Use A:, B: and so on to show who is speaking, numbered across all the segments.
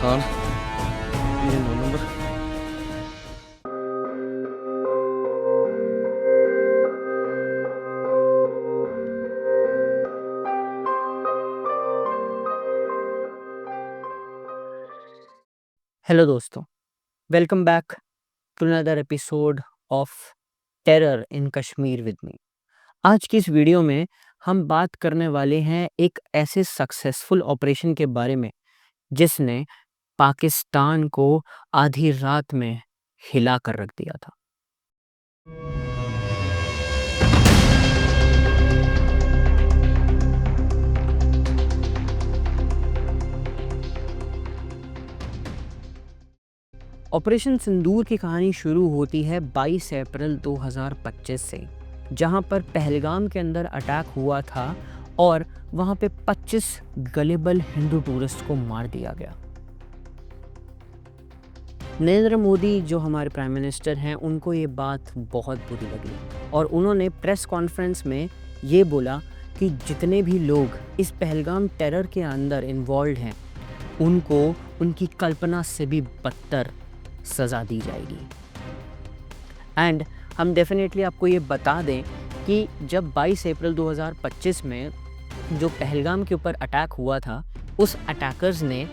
A: पाकिस्तान, ये 9 number.
B: Hello दोस्तों, welcome back to another episode of terror in Kashmir with me. आज की इस वीडियो में हम बात करने वाले हैं एक ऐसे सक्सेसफुल ऑपरेशन के बारे में जिसने पाकिस्तान को आधी रात में हिला कर रख दिया था। ऑपरेशन सिंदूर की कहानी शुरू होती है 22 अप्रैल 2025 से, जहां पर पहलगाम के अंदर अटैक हुआ था और वहां पे 25 गलेबल हिंदू टूरिस्ट को मार दिया गया। नरेंद्र मोदी जो हमारे प्राइम मिनिस्टर हैं, उनको ये बात बहुत बुरी लगी और उन्होंने प्रेस कॉन्फ्रेंस में ये बोला कि जितने भी लोग इस पहलगाम टेरर के अंदर इन्वॉल्व हैं उनको उनकी कल्पना से भी बदतर सज़ा दी जाएगी। एंड हम डेफिनेटली आपको ये बता दें कि जब 22 अप्रैल 2025 में जो पहलगाम के ऊपर अटैक हुआ था, उस अटैकर्स ने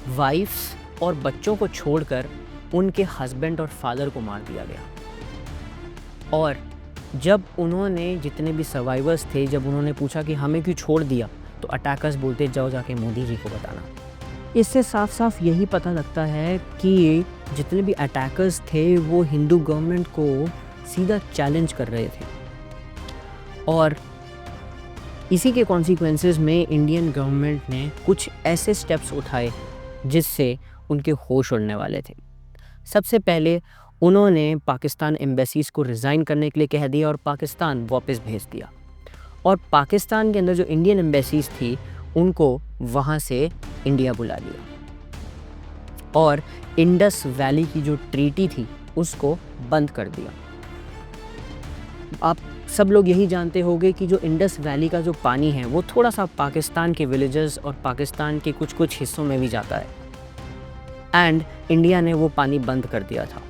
B: वाइफ्स और बच्चों को छोड़कर उनके हस्बैंड और फादर को मार दिया गया। और जब उन्होंने जितने भी सर्वाइवर्स थे, जब उन्होंने पूछा कि हमें क्यों छोड़ दिया, तो अटैकर्स बोलते जाओ जाके मोदी जी को बताना। इससे साफ साफ यही पता लगता है कि जितने भी अटैकर्स थे वो हिंदू गवर्नमेंट को सीधा चैलेंज कर रहे थे और इसी के कॉन्सिक्वेंसेस में इंडियन गवर्नमेंट ने कुछ ऐसे स्टेप्स उठाए जिससे उनके होश उड़ने वाले थे। सबसे पहले उन्होंने पाकिस्तान एम्बेसीज को रिज़ाइन करने के लिए कह दिया और पाकिस्तान वापस भेज दिया। और पाकिस्तान के अंदर जो इंडियन एम्बेसीज थी उनको वहाँ से इंडिया बुला लिया और इंडस वैली की जो ट्रीटी थी उसको बंद कर दिया। आप सब लोग यही जानते होंगे कि जो इंडस वैली का जो पानी है वो थोड़ा सा पाकिस्तान के विलेजेस और पाकिस्तान के कुछ हिस्सों में भी जाता है एंड इंडिया ने वो पानी बंद कर दिया था,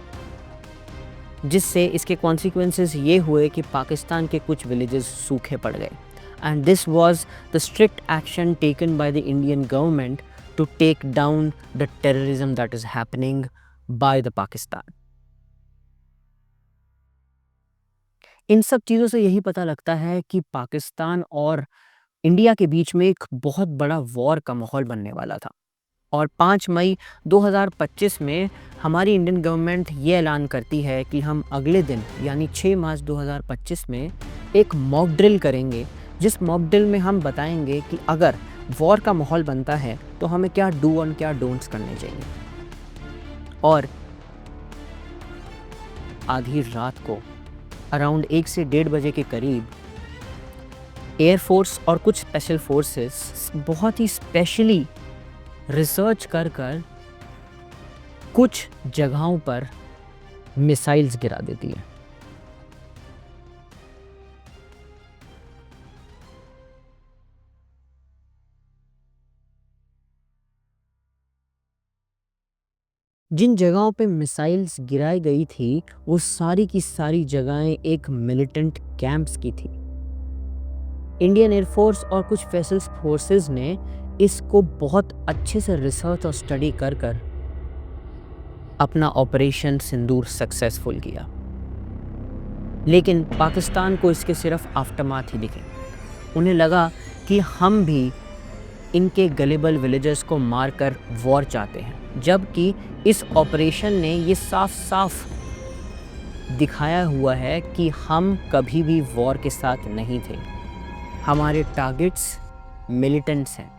B: जिससे इसके कॉन्सिक्वेंसेस ये हुए कि पाकिस्तान के कुछ विलेजेस सूखे पड़ गए। And this was the strict action taken by the Indian government to take down the terrorism that is happening by the Pakistan. इन सब चीज़ों से यही पता लगता है कि पाकिस्तान और इंडिया के बीच में एक बहुत बड़ा वॉर का माहौल बनने वाला था। और 5 मई 2025 में हमारी इंडियन गवर्नमेंट ये ऐलान करती है कि हम अगले दिन यानी 6 मार्च 2025 में एक मॉक ड्रिल करेंगे, जिस मॉक ड्रिल में हम बताएंगे कि अगर वॉर का माहौल बनता है तो हमें क्या डू और क्या डोंट्स करने चाहिए। और आधी रात को अराउंड 1 से 1:30 बजे के करीब एयरफोर्स और कुछ स्पेशल फोर्सेस बहुत ही स्पेशली रिसर्च कर कुछ जगहों पर मिसाइल्स गिरा देती है। जिन जगहों पे मिसाइल्स गिराई गई थी वो सारी की सारी जगहें एक मिलिटेंट कैंप्स की थी। इंडियन एयरफोर्स और कुछ स्पेशल फोर्सेस ने इसको बहुत अच्छे से रिसर्च और स्टडी कर अपना ऑपरेशन सिंदूर सक्सेसफुल किया। लेकिन पाकिस्तान को इसके सिर्फ आफ्टरमाथ ही दिखे। उन्हें लगा कि हम भी इनके गलेबल विलेजर्स को मारकर वॉर चाहते हैं, जबकि इस ऑपरेशन ने ये साफ साफ दिखाया हुआ है कि हम कभी भी वॉर के साथ नहीं थे। हमारे टारगेट्स मिलिटेंट्स हैं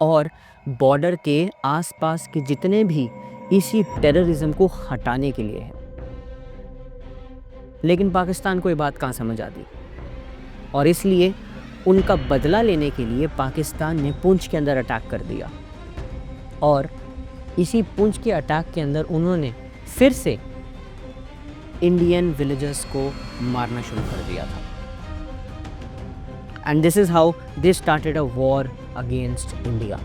B: और बॉर्डर के आसपास के जितने भी इसी टेररिज्म को हटाने के लिए हैं। लेकिन पाकिस्तान को ये बात कहाँ समझ आती, और इसलिए उनका बदला लेने के लिए पाकिस्तान ने पुंछ के अंदर अटैक कर दिया और इसी पुंछ के अटैक के अंदर उन्होंने फिर से इंडियन विलेजर्स को मारना शुरू कर दिया था। And this is how they started a war against India.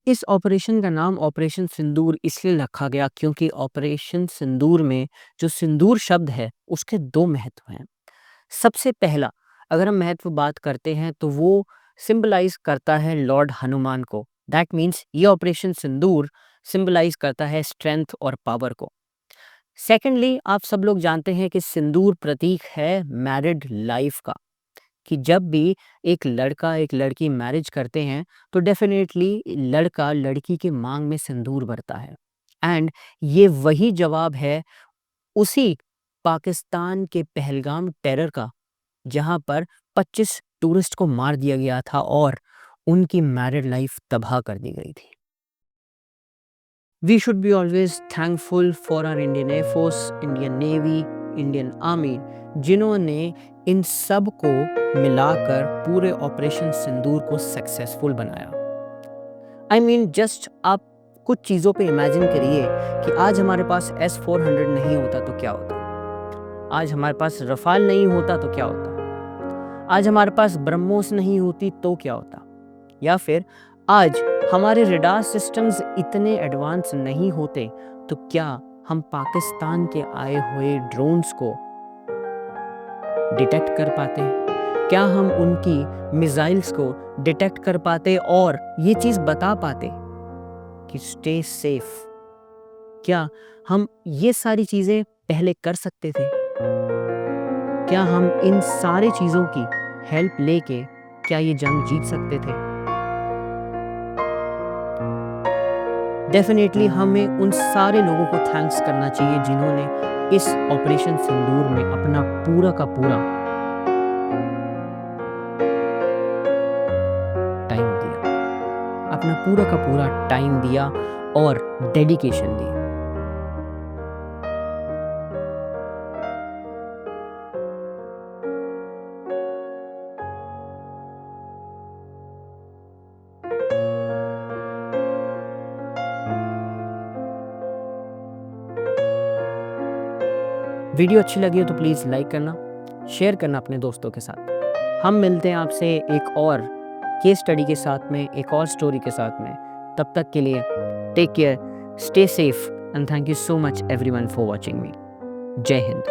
B: इस ऑपरेशन का नाम ऑपरेशन सिंदूर इसलिए रखा गया क्योंकि ऑपरेशन सिंदूर में जो सिंदूर शब्द है उसके दो महत्व हैं। सबसे पहला, अगर हम महत्व बात करते हैं तो वो सिंबलाइज करता है लॉर्ड हनुमान को। दैट मीन्स ये ऑपरेशन सिंदूर सिंबलाइज करता है स्ट्रेंथ और पावर को। सेकेंडली, आप सब लोग जानते हैं कि सिंदूर प्रतीक है मैरिड लाइफ का, कि जब भी एक लड़का एक लड़की मैरिज करते हैं तो डेफिनेटली लड़का लड़की के मांग में सिंदूर भरता है। एंड ये वही जवाब है उसी पाकिस्तान के पहलगाम टेरर का, जहां पर 25 टूरिस्ट को मार दिया गया था और उनकी मैरिड लाइफ तबाह कर दी गई थी। We should be always thankful for our Indian Air Force, Indian Navy, Indian Army, जिन्होंने इन सब को मिलाकर पूरे ऑपरेशन सिंदूर को सक्सेसफुल बनाया। आई मीन जस्ट आप कुछ चीज़ों पे इमेजिन करिए कि आज हमारे पास S-400 नहीं होता तो क्या होता, आज हमारे पास रफाल नहीं होता तो क्या होता, आज हमारे पास ब्रह्मोस नहीं होती तो क्या होता, या फिर आज हमारे रडार सिस्टम्स इतने एडवांस नहीं होते तो क्या हम पाकिस्तान के आए हुए ड्रोन्स को डिटेक्ट कर पाते, क्या हम उनकी मिसाइल्स को डिटेक्ट कर पाते और ये चीज़ बता पाते कि स्टे सेफ। क्या हम ये सारी चीज़ें पहले कर सकते थे? क्या हम इन सारी चीज़ों की हेल्प लेके क्या ये जंग जीत सकते थे? डेफिनेटली हमें उन सारे लोगों को थैंक्स करना चाहिए जिन्होंने इस ऑपरेशन सिंदूर में अपना पूरा का पूरा टाइम दिया, अपना पूरा का पूरा टाइम दिया और डेडिकेशन दी। वीडियो अच्छी लगी हो तो प्लीज़ लाइक करना, शेयर करना अपने दोस्तों के साथ। हम मिलते हैं आपसे एक और केस स्टडी के साथ में, एक और स्टोरी के साथ में। तब तक के लिए take care, stay safe and thank you so much everyone for watching me. जय हिंद।